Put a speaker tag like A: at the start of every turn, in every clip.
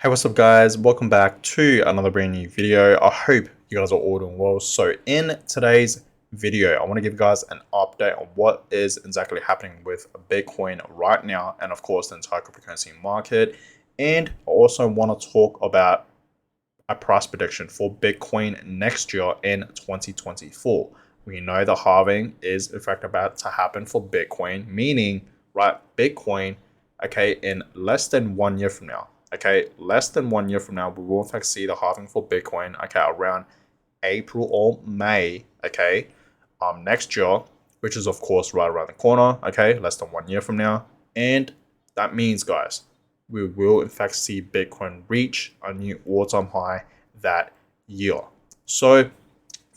A: Hey, what's up guys? Welcome back to another brand new video. I hope you guys are all doing well. So in today's video, I want to give you guys an update on what is exactly happening with Bitcoin right now and of course the entire cryptocurrency market. And I also want to talk about a price prediction for Bitcoin next year in 2024. We know the halving is in fact about to happen for Bitcoin, meaning, right, Bitcoin, okay, in less than 1 year from now, okay, less than 1 year from now, we will in fact see the halving for Bitcoin, okay, around April or May, okay, next year, which is of course right around the corner, okay, less than 1 year from now. And that means, guys, we will in fact see Bitcoin reach a new all-time high that year. So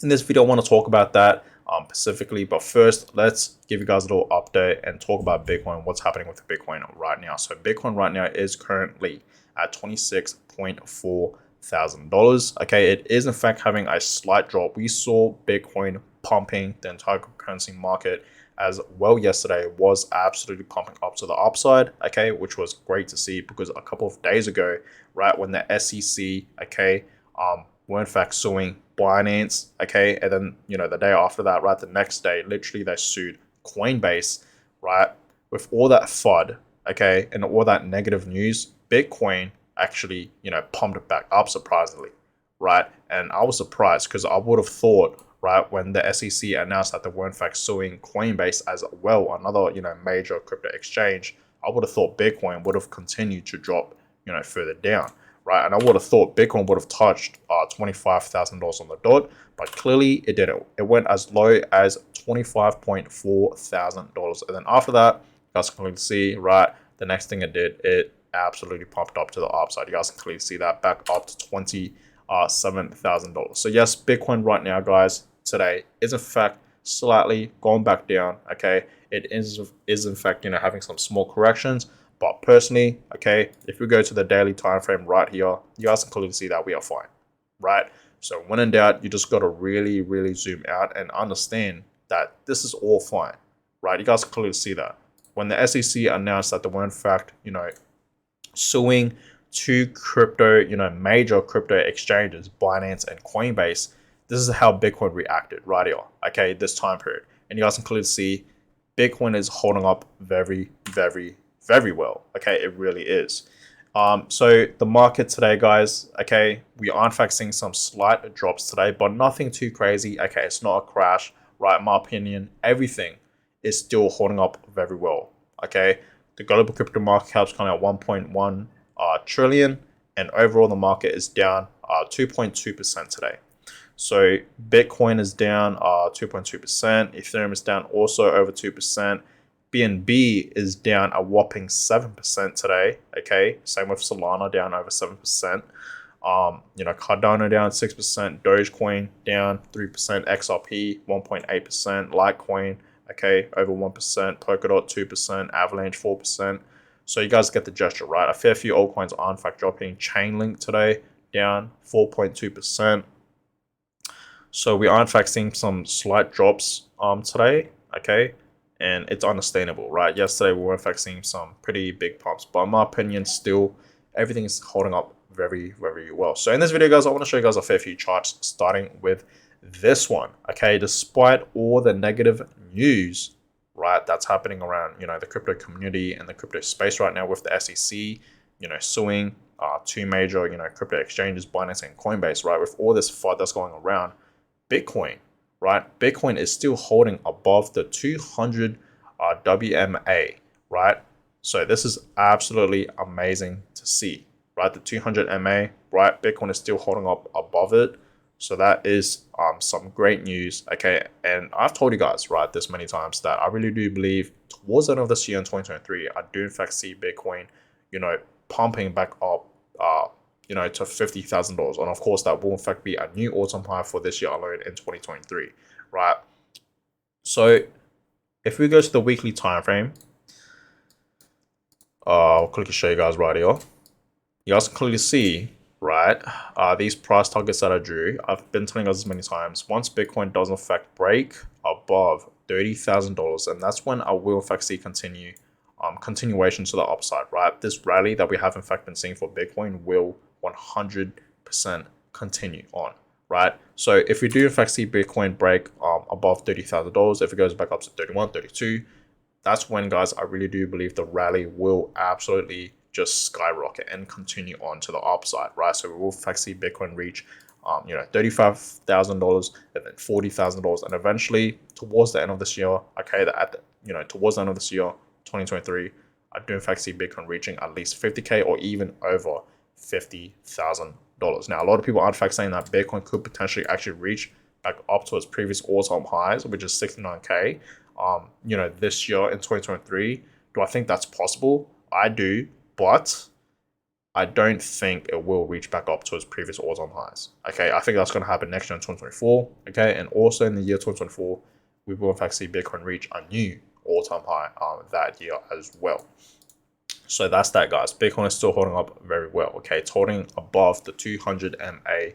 A: in this video, I want to talk about that specifically. But first, let's give you guys a little update and talk about Bitcoin, what's happening with Bitcoin right now. So Bitcoin right now is currently at $26.4 thousand. Okay, it is in fact having a slight drop. We saw Bitcoin pumping the entire currency market as well yesterday. It was absolutely pumping up to the upside, okay, which was great to see because a couple of days ago, right, when the SEC, okay, were in fact suing Binance, okay, and then the day after that, right, the next day, literally they sued Coinbase, right, with all that FUD, okay, and all that negative news. Bitcoin actually pumped it back up surprisingly, right? And I was surprised because I would have thought, right, when the SEC announced that they were in fact suing Coinbase as well, another major crypto exchange, I would have thought Bitcoin would have continued to drop further down, right? And I would have thought Bitcoin would have touched $25,000 on the dot, but clearly it didn't. It went as low as $25.4 thousand, and then after that, you guys can clearly see, right, the next thing it did, it absolutely pumped up to the upside. You guys can clearly see that back up to $27,000. So yes, Bitcoin right now, guys, today is in fact slightly going back down. Okay, it is in fact having some small corrections. But personally, okay, if we go to the daily time frame right here, you guys can clearly see that we are fine, right? So when in doubt, you just got to really zoom out and understand that this is all fine, right? You guys can clearly see that when the SEC announced that they were in fact suing two major crypto exchanges, Binance and Coinbase, this is how Bitcoin reacted right here, okay, this time period. And you guys can clearly see Bitcoin is holding up very well, okay, it really is. So the market today, guys, okay, we are in fact seeing some slight drops today, but nothing too crazy, okay, it's not a crash, right? In my opinion, everything is still holding up very well, okay. The global crypto market cap's coming at 1.1 trillion, and overall the market is down 2.2% today. So Bitcoin is down 2.2%. Ethereum is down also over 2%. BNB is down a whopping 7% today. Okay, same with Solana, down over 7%. Cardano down 6%. Dogecoin down 3%. XRP 1.8%. Litecoin, okay, over 1%, Polkadot 2%, Avalanche 4%. So you guys get the gesture, right? A fair few altcoins are in fact dropping. Chainlink today down 4.2%. So we are in fact seeing some slight drops today, okay, and it's understandable, right? Yesterday we were in fact seeing some pretty big pumps, but in my opinion, still everything is holding up very well. So in this video, guys, I want to show you guys a fair few charts, starting with this one, okay. Despite all the negative news, right, that's happening around the crypto community and the crypto space right now with the SEC suing two major crypto exchanges, Binance and Coinbase, right, with all this FUD that's going around, Bitcoin, right, Bitcoin is still holding above the 200 WMA, right? So this is absolutely amazing to see, right? The 200 MA, right, Bitcoin is still holding up above it. So that is some great news, okay? And I've told you guys, right, this many times that I really do believe towards the end of this year in 2023, I do in fact see Bitcoin, pumping back up, to $50,000. And of course, that will in fact be a new all-time high for this year alone in 2023, right? So if we go to the weekly time frame, I'll quickly show you guys right here. You guys can clearly see, right, these price targets that I drew. I've been telling us this many times, once Bitcoin does in fact break above $30,000, and that's when I will in fact see continue continuation to the upside, right? This rally that we have in fact been seeing for Bitcoin will 100% continue on, right? So if we do in fact see Bitcoin break above $30,000, if it goes back up to 31, 32, that's when, guys, I really do believe the rally will absolutely just skyrocket and continue on to the upside, right? So we will in fact see Bitcoin reach $35,000 and then $40,000, and eventually towards the end of this year, okay, towards the end of this year, 2023, I do in fact see Bitcoin reaching at least 50K or even over $50,000. Now, a lot of people are in fact saying that Bitcoin could potentially actually reach back up to its previous all-time highs, which is 69K. This year in 2023, do I think that's possible? I do, but I don't think it will reach back up to its previous all-time highs. Okay, I think that's going to happen next year in 2024. Okay, and also in the year 2024, we will in fact see Bitcoin reach a new all-time high that year as well. So that's that, guys. Bitcoin is still holding up very well. Okay, it's holding above the 200 MA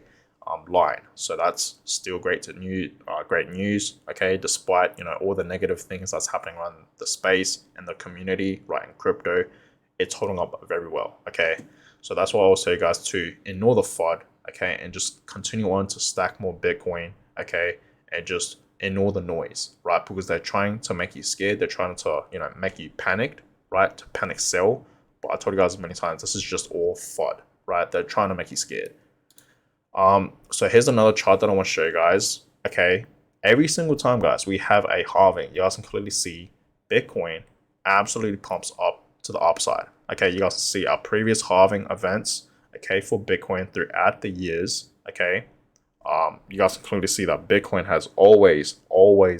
A: line, so that's still great news. Okay, despite all the negative things that's happening around the space and the community, right, in crypto, it's holding up very well. Okay, so that's why I will say, guys, to ignore the FUD, okay, and just continue on to stack more Bitcoin, okay, and just ignore the noise, right? Because they're trying to make you scared. They're trying to, make you panicked, right? To panic sell. But I told you guys many times, this is just all FUD, right? They're trying to make you scared. So here's another chart that I want to show you guys. Okay, every single time, guys, we have a halving, you guys can clearly see Bitcoin absolutely pumps up to the upside. Okay, you guys can see our previous halving events, okay, for Bitcoin throughout the years. Okay, you guys can clearly see that Bitcoin has always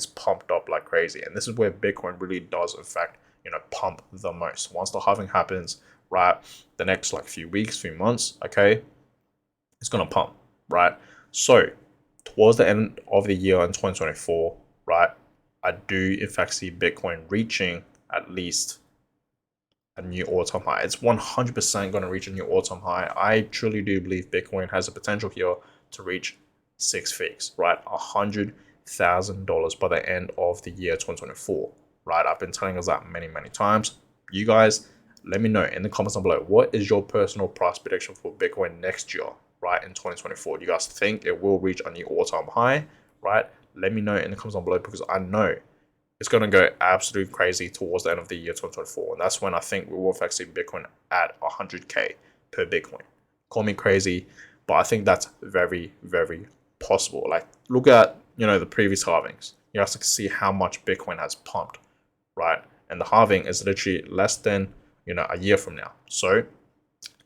A: pumped up like crazy, and this is where Bitcoin really does in fact pump the most. Once the halving happens, right, the next few weeks, few months, okay, it's gonna pump, right? So towards the end of the year in 2024, right, I do in fact see Bitcoin reaching at least a new all-time high. It's 100% going to reach a new all-time high. I truly do believe Bitcoin has the potential here to reach six figures, right? $100,000 by the end of the year 2024, right? I've been telling us that many times. You guys, let me know in the comments down below, what is your personal price prediction for Bitcoin next year, right, in 2024? Do you guys think it will reach a new all-time high, right? Let me know in the comments down below, because I know it's going to go absolutely crazy towards the end of the year 2024. And that's when I think we will in fact see Bitcoin at 100K per Bitcoin. Call me crazy, but I think that's very possible. Like, look at, the previous halvings. You guys can see how much Bitcoin has pumped, right? And the halving is literally less than, a year from now. So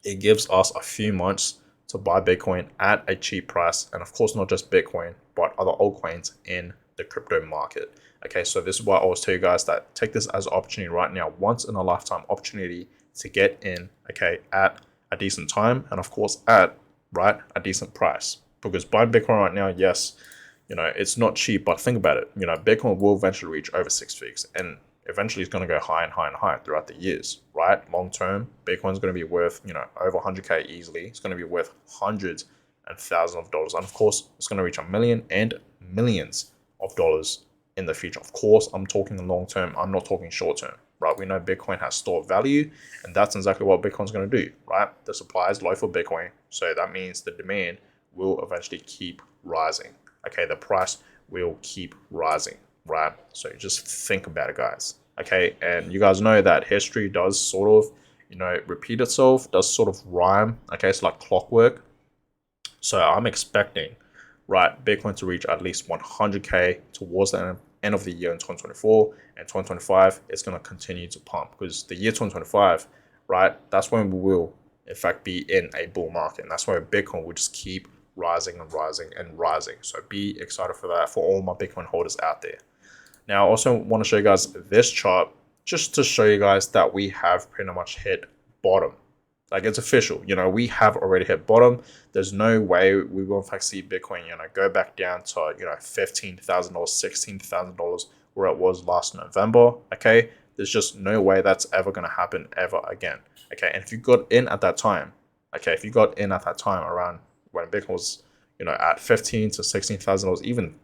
A: it gives us a few months to buy Bitcoin at a cheap price. And of course, not just Bitcoin, but other altcoins in the crypto market. Okay, so this is why I always tell you guys that take this as an opportunity right now, once in a lifetime opportunity to get in, okay, at a decent time, and of course at, right, a decent price. Because buying Bitcoin right now, yes, it's not cheap, but think about it, Bitcoin will eventually reach over six figures, and eventually it's going to go higher and higher and higher throughout the years, right? Long term, Bitcoin's going to be worth, over 100K easily. It's going to be worth hundreds and thousands of dollars, and of course it's going to reach a million and millions of dollars in the future. Of course, I'm talking long term. I'm not talking short term, right? We know Bitcoin has stored value, and that's exactly what Bitcoin's going to do, right? The supply is low for Bitcoin, so that means the demand will eventually keep rising. Okay, the price will keep rising, right? So just think about it, guys. Okay, and you guys know that history does sort of, repeat itself, does sort of rhyme. Okay, it's like clockwork. So I'm expecting, right, Bitcoin to reach at least 100K towards the end of the year in 2024, and 2025 it's going to continue to pump, because the year 2025, right, that's when we will in fact be in a bull market, and that's where Bitcoin will just keep rising and rising and rising. So be excited for that, for all my Bitcoin holders out there. Now I also want to show you guys this chart, just to show you guys that we have pretty much hit bottom. Like, it's official, we have already hit bottom. There's no way we will in fact see Bitcoin, go back down to, $15,000, $16,000 where it was last November. Okay, there's just no way that's ever going to happen ever again. Okay, and if you got in at that time, around when Bitcoin was, at $15,000 to $16,000, even,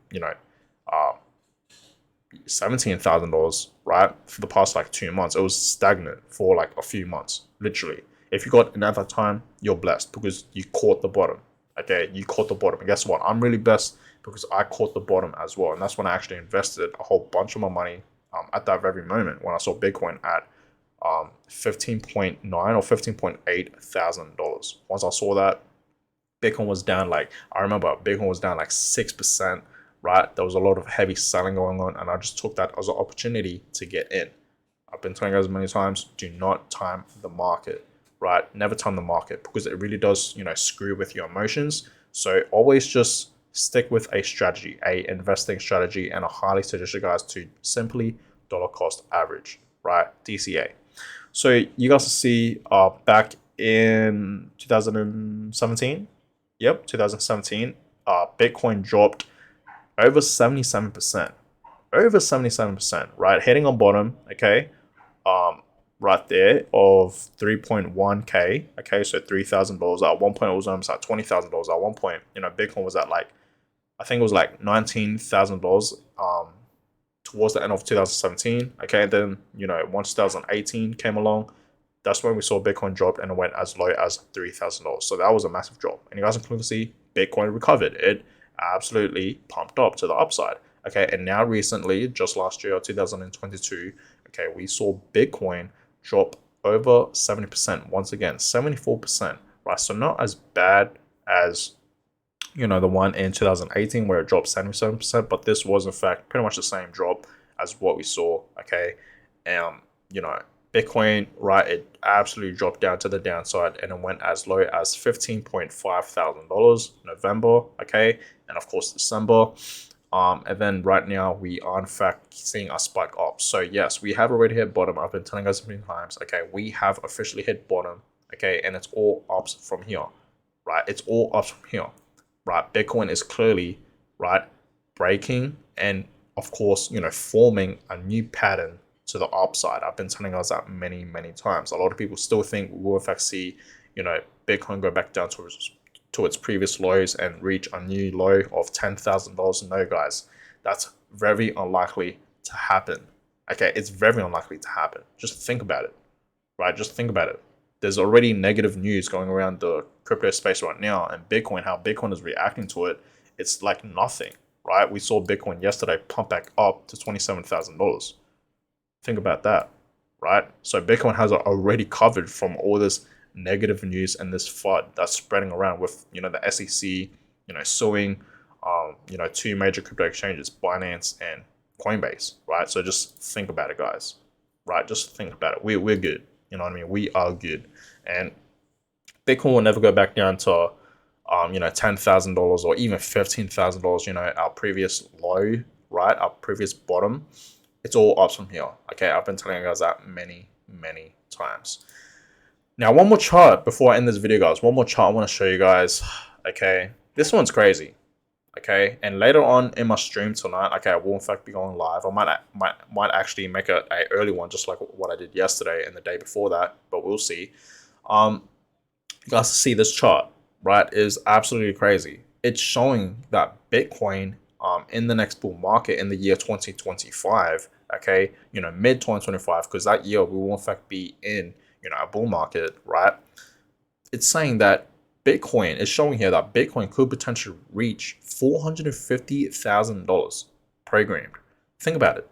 A: $17,000, right? For the past like 2 months, it was stagnant for like a few months, literally. If you got in at that time, you're blessed because you caught the bottom. Okay, you caught the bottom. And guess what? I'm really blessed because I caught the bottom as well. And that's when I actually invested a whole bunch of my money at that very moment when I saw Bitcoin at 15.9 or 15.8 thousand dollars. Once I saw that, Bitcoin was down like, I remember Bitcoin was down like 6%, right? There was a lot of heavy selling going on, and I just took that as an opportunity to get in. I've been telling you guys many times, do not time the market, right? Never time the market because it really does, screw with your emotions. So always just stick with a strategy, a investing strategy, and I highly suggest you guys to simply dollar cost average, right? DCA. So you guys see back in 2017, yep, 2017, Bitcoin dropped over 77%, over 77%, right? Hitting on bottom, okay, right there of 3.1K, okay, so $3,000. At one point, it was almost at $20,000. At one point, Bitcoin was at like, I think it was like $19,000 towards the end of 2017, okay, and then, once 2018 came along, that's when we saw Bitcoin drop and it went as low as $3,000. So that was a massive drop. And you guys can clearly see Bitcoin recovered. It absolutely pumped up to the upside. Okay, and now recently, just last year, 2022, okay, we saw Bitcoin drop over 70%. Once again, 74%, right? So not as bad as the one in 2018 where it dropped 77%, but this was in fact pretty much the same drop as what we saw. Okay, you know, Bitcoin, right, it absolutely dropped down to the downside and it went as low as $15,500 November, okay, and of course December. And then right now we are in fact seeing a spike up. So yes, we have already hit bottom. I've been telling us many times, okay, we have officially hit bottom, okay, and it's all ups from here, right? It's all ups from here, right? Bitcoin is clearly, right, breaking and of course, forming a new pattern to the upside. I've been telling us that many, many times. A lot of people still think we will in fact see, Bitcoin go back down to its previous lows and reach a new low of $10,000. No, guys, that's very unlikely to happen. Okay, it's very unlikely to happen. Just think about it, right? Just think about it. There's already negative news going around the crypto space right now, and Bitcoin, how Bitcoin is reacting to it, it's like nothing, right? We saw Bitcoin yesterday pump back up to $27,000. Think about that, right? So Bitcoin has already covered from all this negative news and this FUD that's spreading around with, the SEC, suing, two major crypto exchanges, Binance and Coinbase, right? So just think about it, guys, right? Just think about it. We're good. You know what I mean? We are good. And Bitcoin will never go back down to, $10,000 or even $15,000, our previous low, right? Our previous bottom. It's all up from here. Okay, I've been telling you guys that many, many times. Now, one more chart before I end this video, guys. One more chart I want to show you guys. Okay, this one's crazy. Okay, and later on in my stream tonight, okay, I will in fact be going live. I might actually make a early one, just like what I did yesterday and the day before that. But we'll see. You guys see this chart, right? Is absolutely crazy. It's showing that Bitcoin, in the next bull market in the year 2025, okay, mid 2025, because that year we will in fact be in, a bull market, right? It's saying that Bitcoin is showing here that Bitcoin could potentially reach $450,000 programmed. Think about it.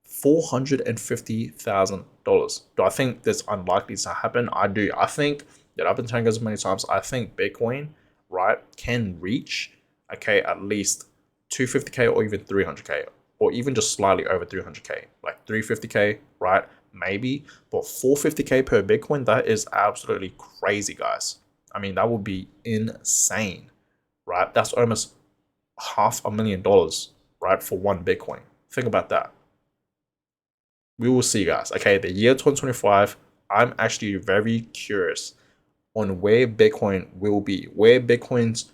A: $450,000. Do I think that's unlikely to happen? I do. I think that I've been telling you guys many times, I think Bitcoin, right, can reach, okay, at least 250K or even 300K, or even just slightly over 300K, like 350K, right? Maybe, but 450K per Bitcoin, that is absolutely crazy, guys. I mean, that would be insane, right? That's almost $500,000, right, for one Bitcoin. Think about that. We will see, guys. Okay, the year 2025, I'm actually very curious on where Bitcoin will be, where Bitcoin's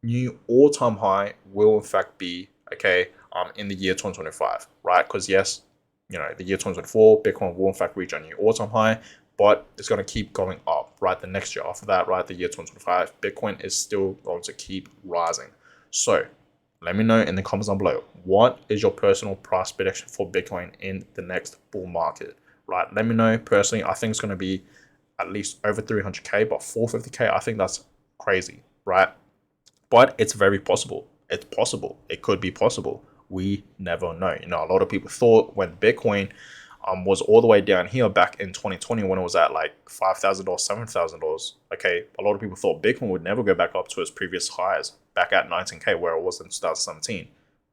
A: new all-time high will in fact be, okay, in the year 2025, right? Because yes, the year 2024, Bitcoin will in fact reach a new all-time high, but it's going to keep going up, right? The next year after that, right, the year 2025, Bitcoin is still going to keep rising. So Let me know in the comments down below. What is your personal price prediction for Bitcoin in the next bull market? Right? Let me know. Personally, I think it's going to be at least over 300K, but 450K, I think that's crazy, right? But it's very possible. It's possible. It could be possible. We never know. You know, a lot of people thought when Bitcoin was all the way down here back in 2020 when it was at like $5,000, $7,000. Okay, a lot of people thought Bitcoin would never go back up to its previous highs, back at 19K where it was in 2017.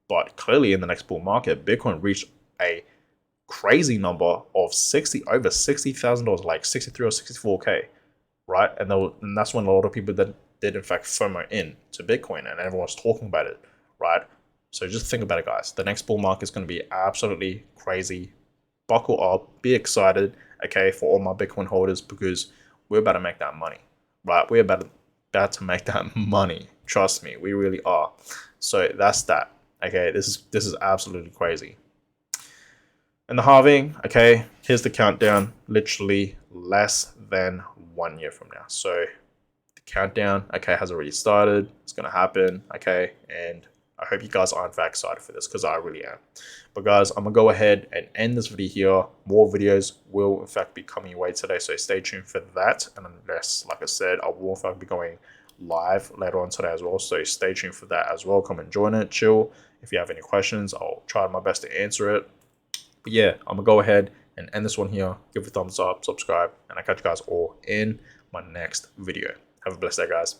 A: But clearly, in the next bull market, Bitcoin reached a crazy number of over $60,000, like 63 or 64K, right? And that's when a lot of people that did in fact FOMO in to Bitcoin, and everyone's talking about it, right? So just think about it, guys. The next bull market is going to be absolutely crazy. Buckle up, be excited, okay, for all my Bitcoin holders, because we're about to make that money, right? We're about to make that money. Trust me, we really are. So that's that. Okay, this is absolutely crazy. And the halving, okay, here's the countdown, literally less than 1 year from now. So the countdown, okay, has already started. It's going to happen, okay, and I hope you guys aren't very excited for this because I really am. But guys, I'm going to go ahead and end this video here. More videos will in fact be coming your way today, so stay tuned for that. And unless, like I said, I will in fact be going live later on today as well, so stay tuned for that as well. Come and join it, chill. If you have any questions, I'll try my best to answer it. But yeah, I'm going to go ahead and end this one here. Give it a thumbs up, subscribe, and I'll catch you guys all in my next video. Have a blessed day, guys.